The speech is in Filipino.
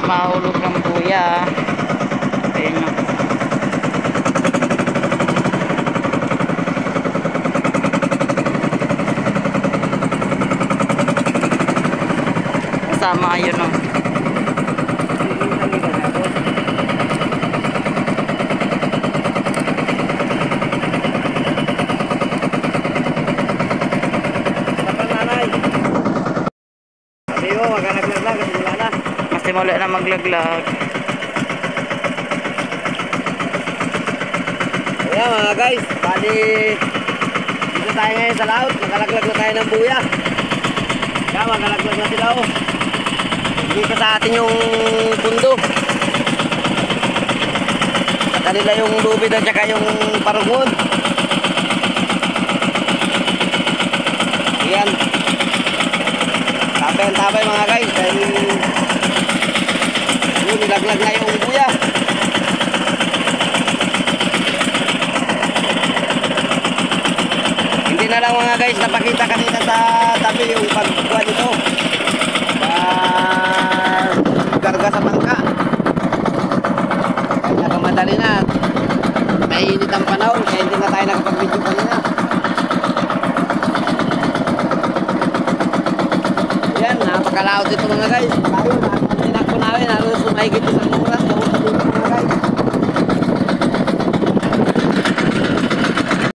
mahulog ng buya. Ayun o. Kasama ayun o. Simula na maglaglag. Ayan mga guys, bali dito tayo ngayon sa laut. Magalaglag na tayo ng buya. Ayan, magalaglag na sila oh. Dito sa atin yung pundo. At kanila yung lubid at saka yung parugon. Ayan. Tabay mga guys. Dahil nilaglag na yung buya. Hindi na lang mga guys napakita kanina sa tabi yung pagkuha dito. Karga sa bangka. Kaya kamadali na. Mainit ang panahon kaya hindi na tayo nakapag-video kanina. Yan, napakalaot ito mga guys. Tayo, tinakbo namin. Halos mahigit isang oras. Daw sa dito mga guys.